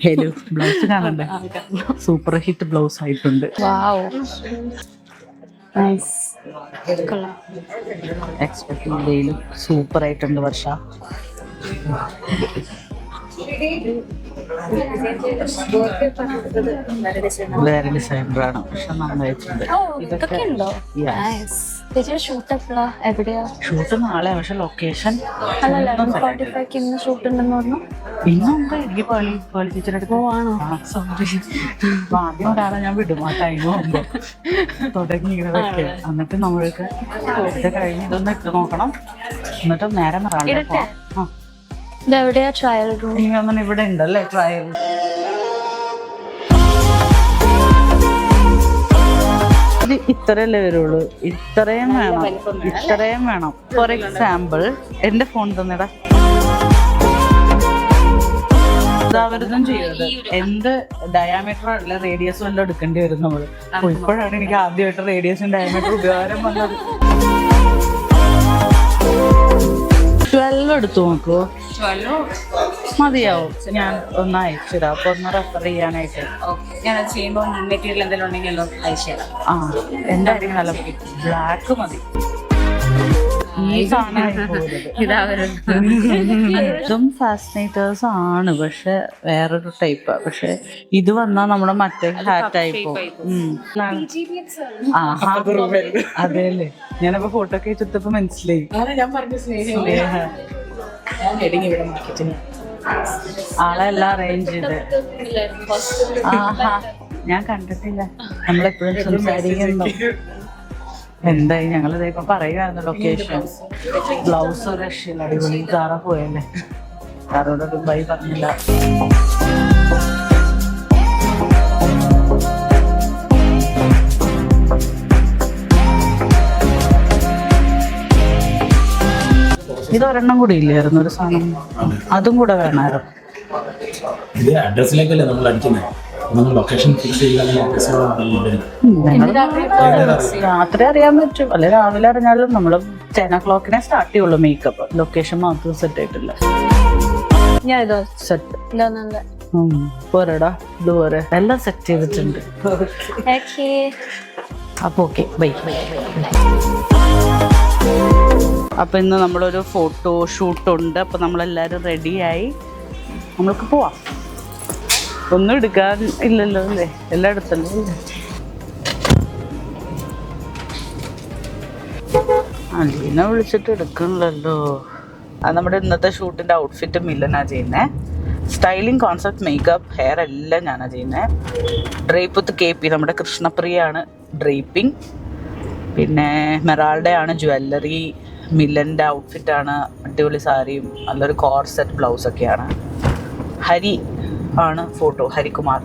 Hello blouse കാണണ്ടേ? Super hit blouse ആയിട്ടുണ്ട്. എക്സ്പെക്ടിലും super ആയിട്ടുണ്ട് വർഷ. വേറെ ഡിസൈനറാണ് പക്ഷെ നന്നായിട്ടുണ്ട്. ഇതൊക്കെ ഷൂട്ട് നാളെ പക്ഷെ ലൊക്കേഷൻ ഇന്നുണ്ട്. എനിക്ക് പേളി ടീച്ചറെ അടുത്ത് പോവാണോ? ആദ്യം ഒരാളെ ഞാൻ വിടും ആ ടൈം പോകുമ്പോ തുടങ്ങി ഇങ്ങനെയൊക്കെ. എന്നിട്ട് നമ്മൾക്ക് ഇത് കഴിഞ്ഞ് ഇതൊന്ന് ഇട്ട് നോക്കണം. എന്നിട്ട് നേരെ നിറാളെ പോവാം. ട്രയൽ റൂം ഇവിടെ ഉണ്ടല്ലേ ട്രയൽ. ഇത്രയല്ലേ വരുള്ളൂ, ഇത്രയും വേണം. ഫോർ എക്സാമ്പിൾ എന്റെ ഫോൺ തന്നിടാ ഇതാവരുതും ചെയ്യരുത്. എന്ത് ഡയാമീറ്റർ അല്ല റേഡിയസ് വല്ലതും എടുക്കേണ്ടി വരും നമ്മള്. ഇപ്പോഴാണ് എനിക്ക് ആദ്യമായിട്ട് റേഡിയസും ഡയമീറ്റർ ഉപകാരം വന്നത്. 12 എടുത്തു നോക്കുവോ? മതിയാവും. ഞാൻ ഒന്ന് അയച്ചിടാം. അപ്പൊ ഒന്ന് റെഫർ ചെയ്യാനായിട്ട്. ഞാൻ ചെയ്യുമ്പോൾ മെറ്റീരിയൽ എന്തെങ്കിലും ഉണ്ടെങ്കിൽ അയച്ചുതരാം. ആ എന്തായിരിക്കും നല്ല ബ്ലാക്ക് മതി. ഈ ഇതും ഫാസിനേറ്റേഴ്സ് ആണ് പക്ഷെ വേറൊരു ടൈപ്പാ. പക്ഷെ ഇത് വന്നാ നമ്മുടെ മറ്റേ ഹാറ്റ് ആയി പോകും. അതെല്ലേ, ഞാനപ്പോ ഫോട്ടോ ഒക്കെ വെച്ചിട്ടപ്പോ മനസ്സിലായി. ആളെല്ലാം അറേഞ്ച് ചെയ്ത്. ആഹാ ഞാൻ കണ്ടിട്ടില്ല. നമ്മളെപ്പോഴും സംസാരിക്കുന്നു. എന്തായി ഞങ്ങളിത് ഇപ്പൊ പറയുമായിരുന്നു ലൊക്കേഷൻ. ബ്ലൗസ് രക്ഷയില്ല, അടിപൊളി. കാറ പോയല്ലേ, കാറോട് ദുബായി പറഞ്ഞില്ല. ഇതൊരെണ്ണം കൂടി ഇല്ലായിരുന്നു ഒരു സാധനം, അതും കൂടെ വേണമായിരുന്നു. ഇത് അഡ്രസ്സിലേക്കല്ലേ നമ്മൾ അടിക്കുന്നത്. ലൊക്കേഷൻ ഫിക്സ് രാത്രി അറിയാൻ പറ്റും, അല്ലെ രാവിലെ അറിഞ്ഞാലും. നമ്മള് 10 o'clock സ്റ്റാർട്ട് ചെയ്യുള്ളൂ മേക്കപ്പ്. ലൊക്കേഷൻ മാത്രം സെറ്റ് ആയിട്ടില്ല. സെറ്റ് പോരടാ, ഇതുപോലെ എല്ലാം സെറ്റ് ചെയ്തിട്ടുണ്ട്. അപ്പൊ ഓക്കെ ബൈ. അപ്പൊ ഇന്ന് നമ്മളൊരു ഫോട്ടോ ഷൂട്ടുണ്ട്. അപ്പൊ നമ്മളെല്ലാരും റെഡിയായി, നമ്മൾക്ക് പോവാം. ഒന്നും എടുക്കാൻ ഇല്ലല്ലോ അല്ലേ, എല്ലാം എടുത്തല്ലോ അല്ലേ. അലീന വിളിച്ചിട്ട് എടുക്കണല്ലോ. അത് നമ്മുടെ ഇന്നത്തെ ഷൂട്ടിന്റെ ഔട്ട്ഫിറ്റ് മില്ലനാ ചെയ്യുന്നേ. സ്റ്റൈലിംഗ്, കോൺസെപ്റ്റ്, മേക്കപ്പ്, ഹെയർ എല്ലാം ഞാനാ ചെയ്യുന്നേ. ഡ്രേപ്പ് വിത്ത് KP, നമ്മുടെ കൃഷ്ണപ്രിയാണ് ഡ്രേപ്പിംഗ്. പിന്നെ മെറാൾഡെ ആണ് ജ്വല്ലറി. മില്ലൻ്റെ ഔട്ട്ഫിറ്റാണ്, അടിപൊളി സാരിയും നല്ലൊരു കോർസെറ്റ് ബ്ലൗസൊക്കെയാണ്. ഹരി ആണ് ഫോട്ടോ, ഹരികുമാർ.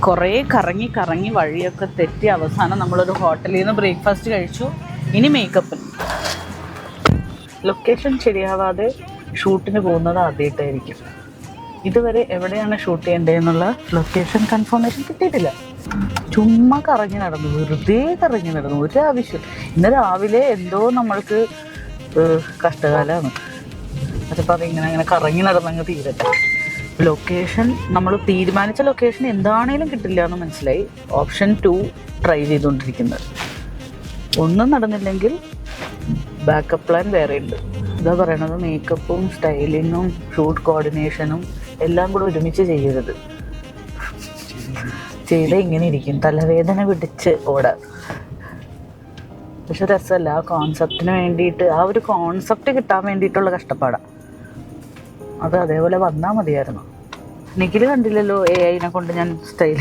കുറേ കറങ്ങി വഴിയൊക്കെ തെറ്റി അവസാനം നമ്മളൊരു ഹോട്ടലിൽ നിന്ന് ബ്രേക്ക്ഫാസ്റ്റ് കഴിച്ചു. ഇനി മേക്കപ്പിന്. ലൊക്കേഷൻ ശരിയാവാതെ ഷൂട്ടിന് പോകുന്നത് ആദ്യമായിട്ടായിരിക്കും. ഇതുവരെ എവിടെയാണ് ഷൂട്ട് ചെയ്യേണ്ടതെന്നുള്ള ലൊക്കേഷൻ കൺഫർമേഷൻ കിട്ടിയിട്ടില്ല. ചുമ്മാ കറങ്ങി നടന്നു, വെറുതെ കറങ്ങി നടന്നു, ഒരു ആവശ്യം. ഇന്ന് രാവിലെ എന്തോ നമ്മൾക്ക് കഷ്ടകാലമാണ്. അതിപ്പോൾ അതിങ്ങനെ കറങ്ങി നടന്നങ്ങ് തീരട്ടെ. ലൊക്കേഷൻ നമ്മൾ തീരുമാനിച്ച ലൊക്കേഷൻ എന്താണേലും കിട്ടില്ല എന്ന് മനസ്സിലായി. ഓപ്ഷൻ 2 ട്രൈ ചെയ്തുകൊണ്ടിരിക്കുന്നത്. ഒന്നും നടന്നില്ലെങ്കിൽ ബാക്കപ്പ് പ്ലാൻ വേറെ ഉണ്ട്. ഇതാ പറയണത്, മേക്കപ്പും സ്റ്റൈലിങ്ങും ഷൂട്ട് കോർഡിനേഷനും എല്ലാം കൂടെ ഒരുമിച്ച് ചെയ്യരുത്. ചെയ്ത ഇങ്ങനെ ഇരിക്കും, തലവേദന പിടിച്ച് ഓടാൻ. പക്ഷെ രസമല്ല. ആ കോൺസെപ്റ്റിന് വേണ്ടിയിട്ട്, ആ ഒരു കോൺസെപ്റ്റ് കിട്ടാൻ വേണ്ടിയിട്ടുള്ള കഷ്ടപ്പാടാണ്. അത് അതേപോലെ വന്നാൽ മതിയായിരുന്നു. നിഖിൽ കണ്ടില്ലല്ലോ AI കൊണ്ട് ഞാൻ സ്റ്റൈൽ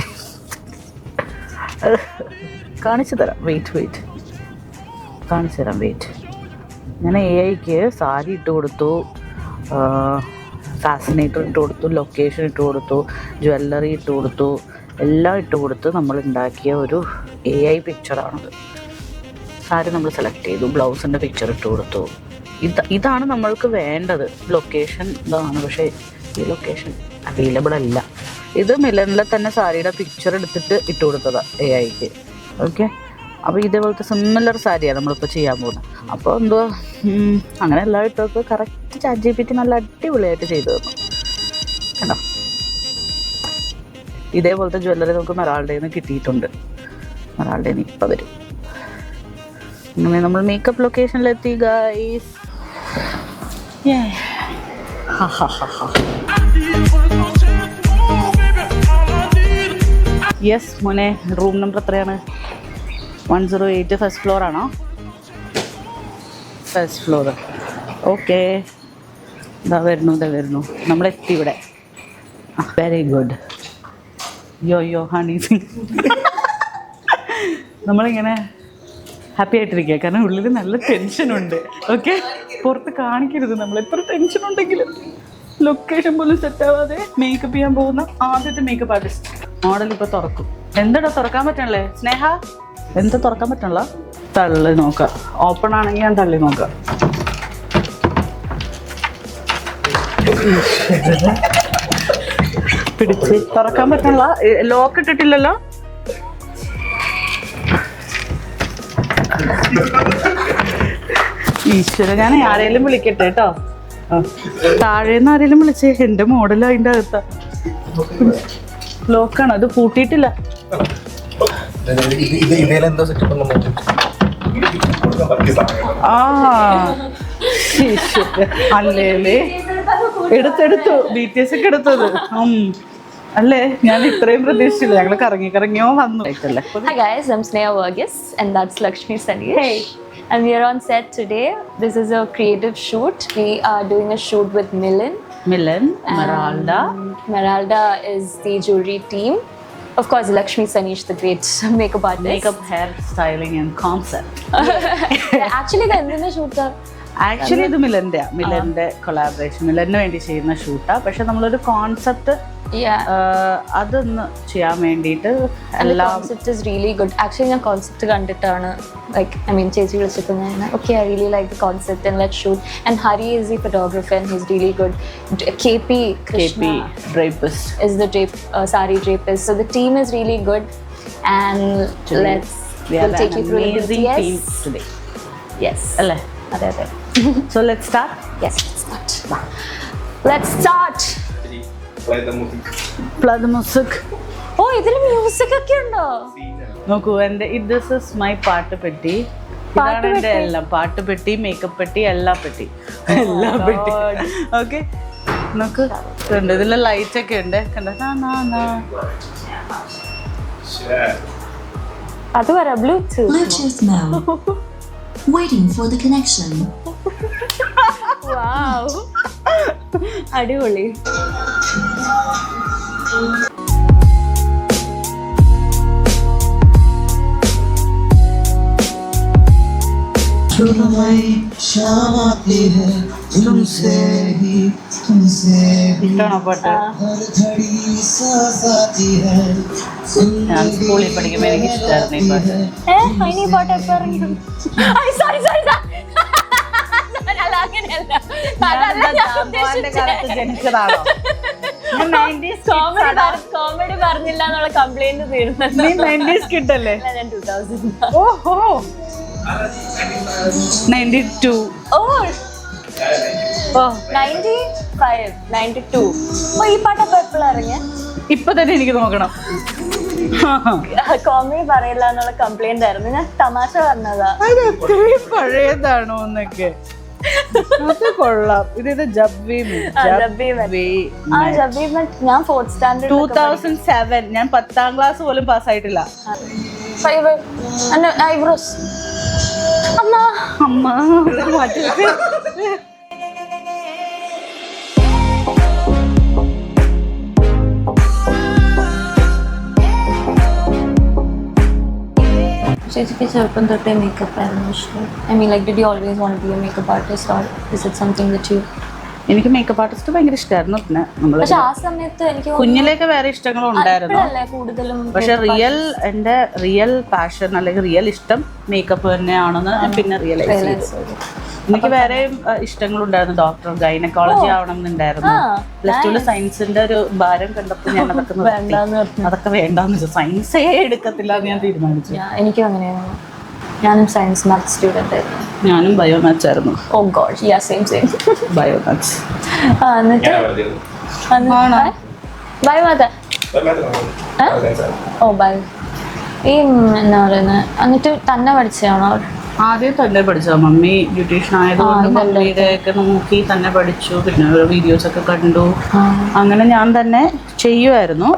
കാണിച്ചു തരാം. വെയിറ്റ് കാണിച്ചു തരാം. ഞാൻ AIക്ക് സാരി ഇട്ട് കൊടുത്തു, ഫാസിനേറ്റർ ഇട്ട് കൊടുത്തു, ലൊക്കേഷൻ ഇട്ട് കൊടുത്തു, ജ്വല്ലറി ഇട്ട് കൊടുത്തു, എല്ലാം ഇട്ട് കൊടുത്ത് നമ്മൾ ഉണ്ടാക്കിയ ഒരു AI പിക്ചറാണത്. സാരി നമ്മൾ സെലക്ട് ചെയ്തു, ബ്ലൗസിൻ്റെ പിക്ചർ ഇട്ട് കൊടുത്തു. ഇതാണ് നമ്മൾക്ക് വേണ്ടത്. ലൊക്കേഷൻ ഇതാണ്, പക്ഷേ ഈ ലൊക്കേഷൻ അവൈലബിൾ അല്ല. ഇത് മിലനിലെ തന്നെ സാരിയുടെ പിക്ചർ എടുത്തിട്ട് ഇട്ട് കൊടുത്തതാണ് AIക്ക്. ഓക്കെ, അപ്പോൾ ഇതേപോലത്തെ സിമിലർ സാരിയാണ് നമ്മളിപ്പോൾ ചെയ്യാൻ പോകുന്നത്. അപ്പോൾ എന്തോ അങ്ങനെ എല്ലാം ഇട്ടൊക്കെ കറക്റ്റ് ChatGPT നല്ല അടിപൊളിയായിട്ട് ചെയ്തു തന്നു. കണ്ടോ, ഇതേപോലത്തെ ജ്വല്ലറി നമുക്ക് മെറാൾഡയിൽ നിന്ന് കിട്ടിയിട്ടുണ്ട്. മെറാൾഡയിൽ നിന്ന് ഇപ്പം വരും. അങ്ങനെ നമ്മൾ മേക്കപ്പ് ലൊക്കേഷനിലെത്തി ഗൈസ്. യെസ് മോനെ, റൂം നമ്പർ എത്രയാണ്? 108 ഫസ്റ്റ് ഫ്ലോർ ആണോ? First floor. ഓക്കെ, ഇതാ വരുന്നു നമ്മളെത്തി ഇവിടെ. Very good. യോ ഹണി, നമ്മളിങ്ങനെ ഹാപ്പി ആയിട്ടിരിക്കുക, കാരണം ഉള്ളിൽ നല്ല ടെൻഷനുണ്ട്. ഓക്കെ, പുറത്ത് കാണിക്കരുത് നമ്മൾ എത്ര ടെൻഷൻ ഉണ്ടെങ്കിലും. ലൊക്കേഷൻ പോലും സെറ്റ് ആവാതെ മേക്കപ്പ് ചെയ്യാൻ പോകുന്ന ആദ്യത്തെ മേക്കപ്പ് ആർട്ടിസ്റ്റ്. മോഡൽ ഇപ്പോൾ തുറക്കും. എന്താടാ തുറക്കാൻ പറ്റണല്ലേ സ്നേഹ? എന്താ തുറക്കാൻ പറ്റണല്ലോ? തള്ളി നോക്കാം. ഓപ്പൺ ആണെങ്കിൽ ഞാൻ തള്ളി നോക്കാം. പിടിച്ച് തുറക്കാൻ പറ്റണല്ല. ലോക്ക് ഇട്ടിട്ടില്ലല്ലോ. ഈശ്വര, ഞാൻ ആരെങ്കിലും വിളിക്കട്ടെ കേട്ടോ. താഴേന്ന് ആരെങ്കിലും വിളിച്ചേ. എൻ്റെ മോഡൽ അതിൻ്റെ അകത്താ. ലോക്കാണ്, അത് പൂട്ടിയിട്ടില്ല. ആ അല്ലേ, എടുത്തു BTS ഒക്കെ എടുത്തത് അല്ലേ? ഞാൻ ഇത്രയും പ്രതീക്ഷിച്ചില്ല. ഞങ്ങൾ കറങ്ങിയോ വന്നു. Hi guys, I'm Sneha Varghese and that's Lakshmi Sanish. Hey. And we are on set today. This is a creative shoot. We are doing a shoot with Milan. Meralda. Meralda is the jewelry team. Of course, Lakshmi Sanish, the great makeup artist. Makeup, hair styling and concept. Actually, the end shoot. Actually ഇത് മിലന്റെ collaboration, മിലന് വേണ്ടി ചെയ്യുന്ന ഷൂട്ടാ. പക്ഷെ നമ്മളൊരു concept അതൊന്ന് ചെയ്യാൻ വേണ്ടിയിട്ട് എല്ലാം. Concept is really good. Actually ഞാൻ കോൺസെപ്റ്റ് കണ്ടിട്ടാണ് ചേച്ചി വിളിച്ചപ്പോൾ ഞാൻ okay I really like the concept and let's shoot. And Hari is the photographer and he is really good. KP drapist is the sari drapist. So the team is really good and we'll take you through the team today. Yes. അല്ലേ? അതെ. So let's start. Yes, let's start. Play the music. ഓ, ഇതിൽ music ഒക്കെ ഉണ്ടോ? നോക്കൂ, എൻ്റെ this is my പാട്ട് പെട്ടി. ഇതാണ് എൻ്റെ എല്ലാം. പാട്ട് പെട്ടി, മേക്കപ്പ് പെട്ടി, എല്ലാ പെട്ടി. ഓക്കെ, നോക്ക്, ഇതിൽ ലൈറ്റ് ഒക്കെ ഉണ്ട്. കണ്ടോ? അത് വരാ Bluetooth mode. Waiting for the connection. Wow. അടിപൊളി. ഇഷ്ടമാണോ പാട്ട്? ഞാൻ സ്കൂളിൽ പഠിക്കുമ്പോൾ എനിക്ക് ഇഷ്ടമായിരുന്നു ഈ പാട്ട്. ഈ പാട്ട് എപ്പോ ഇറങ്ങി? ജനിച്ചതാണോ? കോമഡി പറഞ്ഞില്ല എന്നുള്ള കംപ്ലൈന്റ് തീർന്നത്. 90s കിട്ടല്ലേ? ഞാൻ 2000. ഓഹോ, 92. ഓ 95, 92. ഓ, ഈ പാട്ട് അപ്പൊ എപ്പോഴാ ഇറങ്ങിയ? ഇപ്പൊ തന്നെ എനിക്ക് നോക്കണം. കോമഡി പറയില്ല എന്നുള്ള കംപ്ലൈന്റ് ആയിരുന്നു. ഞാൻ തമാശ പറഞ്ഞതാ. അത് എത്രയും പഴയതാണോ എന്നൊക്കെ. അത് കൊള്ളാം. ഇത് ഞാൻ 4th സ്റ്റാൻഡേർഡ് 2007. ഞാൻ 10ാം ക്ലാസ് പോലും പാസ്സായിട്ടില്ല. ഐബ്രോസ് അമ്മ മാറ്റി. ചേച്ചിക്ക് ചെറുപ്പം തൊട്ടേ മേക്കപ്പ് ആയിരുന്നു ഇഷ്ടം? I mean like did you always want to be a makeup artist or is it something that you? എനിക്ക് മേക്കപ്പ് ആർട്ടിസ്റ്റ് ഭയങ്കര ഇഷ്ടമായിരുന്നു. പിന്നെ പക്ഷെ ആ സമയത്ത് എനിക്ക് കുഞ്ഞിലേക്ക് വേറെ ഇഷ്ടങ്ങളും ഉണ്ടായിരുന്നു. കൂടുതലും പക്ഷെ എൻ്റെ റിയൽ പാഷൻ അല്ലെങ്കിൽ റിയൽ ഇഷ്ടം മേക്കപ്പ് തന്നെയാണെന്ന് പിന്നെ റിയലൈസ് ചെയ്തു. എനിക്ക് വേറെയും ഇഷ്ടങ്ങളുണ്ടായിരുന്നു. ഡോക്ടർ, ഗൈനക്കോളജി ആവണം എന്നുണ്ടായിരുന്നു. +2 സയൻസിന്റെ ഒരു ഭാരം കണ്ടപ്പോൾ ഞാൻ അതൊക്കെ വേണ്ടാന്ന് വെച്ചു. സയൻസേ എടുക്കത്തില്ല എന്ന് ഞാൻ തീരുമാനിച്ചു. എനിക്കും അങ്ങനെയാണ്. ഞാനും സയൻസ് മാത്സ് സ്റ്റുഡൻ്റ് ആയിരുന്നു. ഞാനും ബയോമാത്സ് ആയിരുന്നു. ഓ ഗോഡ്, യാ സെയിം ബയോമാത്സ്. എന്നിട്ട് ബൈ മാത ഓ ബൈ. ഈ എന്നാ പറയുന്നത്, എന്നിട്ട് തന്നെ പഠിച്ചതാണോ? ആദ്യം തന്നെ പഠിച്ചോ. മമ്മി ബ്യൂട്ടീഷ്യൻ ആയതുകൊണ്ട് മമ്മിയുടെയൊക്കെ നോക്കി തന്നെ പഠിച്ചു. പിന്നെ ഓരോ വീഡിയോസൊക്കെ കണ്ടു. അങ്ങനെ ഞാൻ തന്നെ ചെയ്യുമായിരുന്നു.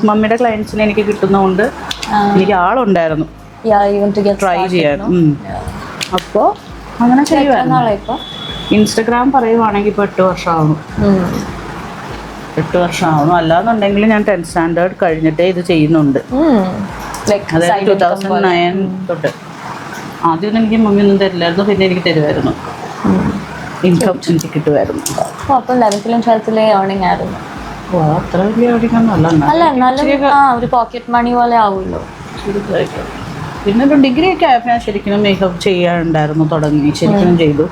മമ്മിയുടെ ക്ലയൻസിനെ എനിക്ക് കിട്ടുന്നതുകൊണ്ട് എനിക്ക് ആളുണ്ടായിരുന്നു ട്രൈ ചെയ്യാൻ. അപ്പോൾ അങ്ങനെ ചെയ്യുമായിരുന്നു. ഇൻസ്റ്റഗ്രാം പറയുവാണെങ്കിൽ ഇപ്പോൾ 8 വർഷമാവണം. 8 വർഷമാവണം. അല്ലാന്നുണ്ടെങ്കിൽ ഞാൻ 10th സ്റ്റാൻഡേർഡ് കഴിഞ്ഞിട്ടേ ഇത് ചെയ്യുന്നുണ്ട്. അതായത് 2009 തൊട്ട്. ആദ്യമൊന്നും എനിക്ക് മമ്മി ഒന്നും തരില്ലായിരുന്നു, പിന്നെ എനിക്ക് തരുമായിരുന്നു. ഇൻകം എനിക്ക് കിട്ടുമായിരുന്നു. അപ്പം 11th 12th ഏർണിംഗ് ആയിരുന്നു. ഓ, അത്ര വലിയ ഏർണിംഗ് അല്ല, എന്നാലും ഒരു പോക്കറ്റ് മണി പോലെ ആവുമല്ലോ. പിന്നെ ഒരു ഡിഗ്രി ഒക്കെ ആയപ്പോൾ ഞാൻ ശരിക്കും മേക്കപ്പ് ചെയ്യാനുണ്ടായിരുന്നു, തുടങ്ങി ശരിക്കും ചെയ്തു.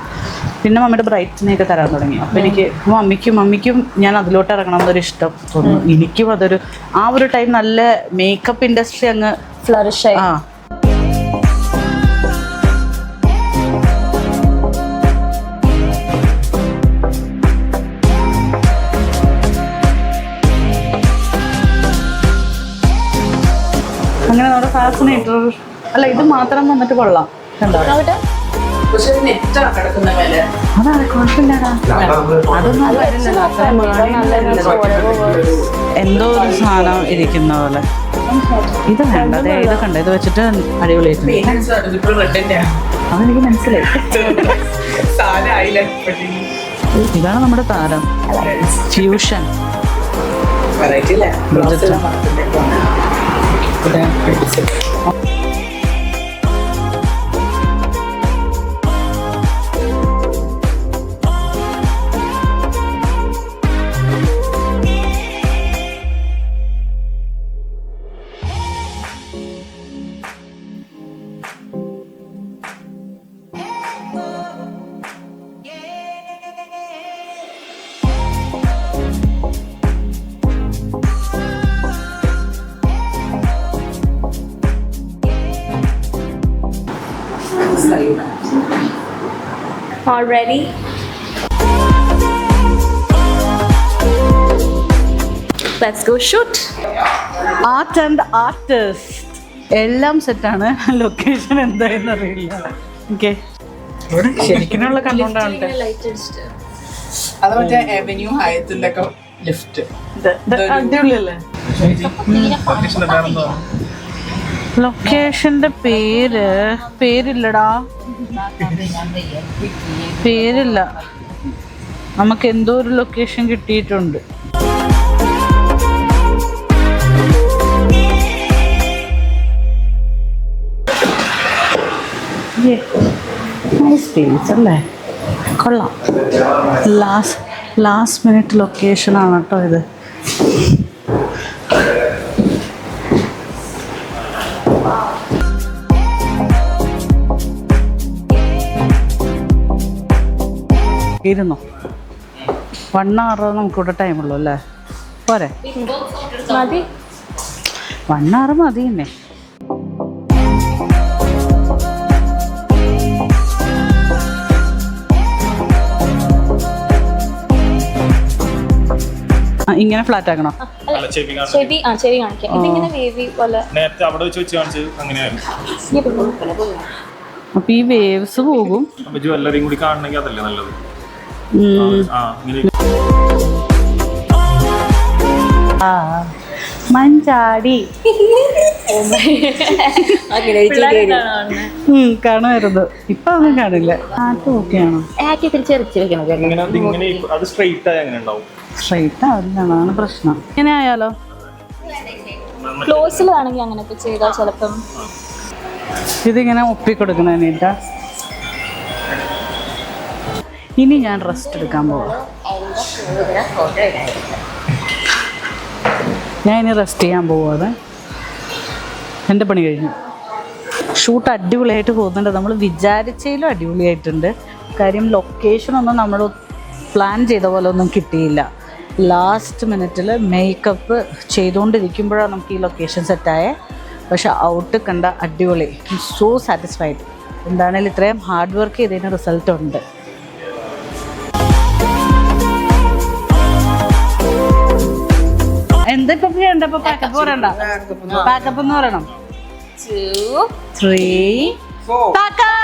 പിന്നെ മമ്മിയുടെ ബ്രൈറ്റ്സിനെയൊക്കെ തരാൻ തുടങ്ങി. അപ്പോൾ എനിക്ക് മമ്മിക്കും ഞാൻ അതിലോട്ട് ഇറങ്ങണം എന്നൊരു ഇഷ്ടം തോന്നുന്നു. എനിക്കും അതൊരു ആ ഒരു ടൈം നല്ല മേക്കപ്പ് ഇൻഡസ്ട്രി അങ്ങ് ഫ്ലറിഷ് ആയി. അങ്ങനെ നമ്മുടെ ഫാസിനേറ്റർ അല്ല, ഇത് മാത്രം വന്നിട്ട് കൊള്ളാം. അതാണ് കുഴപ്പമില്ലടാ, അതൊന്നും എന്തോ ഒരു സാധനം ഇരിക്കുന്ന പോലെ. ഇത് വേണ്ട, അതെ ഇത് കണ്ട, ഇത് വെച്ചിട്ട് അടിപൊളിയായിട്ടുണ്ട്. അതെനിക്ക് മനസ്സിലായി. ഇതാണ് നമ്മുടെ താരം, fusion. All ready? Let's go shoot. Art and artist എല്ലാം സെറ്റാണ്. ലൊക്കേഷൻ എന്തായെന്ന് അറിയില്ല. ഓക്കെ, ഇവിടെ ശരിക്കുള്ള കണ്ടോണ്ടാണ്. അത് മറ്റേ അവന്യൂ ഹയത്തിന്റെ ഒക്കെ ലിഫ്റ്റ് അടിപൊളിയല്ലേ? ലൊക്കേഷന്റെ പേരില്ലടാ, പേരില്ല. നമുക്ക് എന്തോ ഒരു ലൊക്കേഷൻ കിട്ടിയിട്ടുണ്ട്. സ്പേസ് അല്ലേ, കൊള്ളാം. ലാസ്റ്റ് മിനിറ്റ് ലൊക്കേഷനാണ് കേട്ടോ ഇത്. ഇരുന്നോ, 1 hour നമുക്കിവിടെ ടൈമുള്ളൂ അല്ലേ? പോരെ, 1 hour മതി തന്നെ. ഇങ്ങനെ ഫ്ലാറ്റ് ആക്കണോ? ചെവി കാണിക്കാം. ഇതിങ്ങനെ വേവി പോലെ നേരത്തെ അവിടെ വെച്ച് കാണിച്ചത് അങ്ങനെയായിരുന്നു. അപ്പൊ ഈ വേവ്സ് പോകും. അപ്പൊ ജ്വല്ലറിയും കൂടി കാണണമെങ്കിൽ അതല്ലേ നല്ലത്. മഞ്ചാടി കാണുമായിരുന്നു. ഇപ്പൊ ഒന്നും കാണില്ല. ഓക്കെയാണോ? സ്ട്രൈറ്റ് ആവില്ലാണ് പ്രശ്നം. ഇങ്ങനെ ആയാലോ? ക്ലോസിലാണെങ്കിൽ അങ്ങനെയൊക്കെ ചെയ്താൽ ചിലപ്പം ഇതിങ്ങനെ ഒപ്പിക്കൊടുക്കണേട്ടാ. ഇനി ഞാൻ റെസ്റ്റ് എടുക്കാൻ പോവാം. ഞാൻ ഇനി റെസ്റ്റ് ചെയ്യാൻ പോവാതെ എൻ്റെ പണി കഴിഞ്ഞു. ഷൂട്ട് അടിപൊളിയായിട്ട് പോകുന്നുണ്ട്. നമ്മൾ വിചാരിച്ചതിലും അടിപൊളിയായിട്ടുണ്ട്. കാര്യം ലൊക്കേഷനൊന്നും നമ്മൾ പ്ലാൻ ചെയ്ത പോലെ ഒന്നും കിട്ടിയില്ല. ലാസ്റ്റ് മിനിറ്റിൽ മേക്കപ്പ് ചെയ്തുകൊണ്ടിരിക്കുമ്പോഴാണ് നമുക്ക് ഈ ലൊക്കേഷൻ സെറ്റായത്. പക്ഷെ ഔട്ട് കണ്ട അടിപൊളി, സോ സാറ്റിസ്ഫൈഡ്. എന്താണേലും ഇത്രയും ഹാർഡ് വർക്ക് ചെയ്തതിന് റിസൾട്ട് ഉണ്ട്. എന്താ ഇപ്പൊ ചെയ്യണ്ട? ഇപ്പൊ പാക്കപ്പ് പറയണ്ട, പാക്കപ്പ് എന്ന് പറയണം. 2, 3 പാക്കപ്പ്.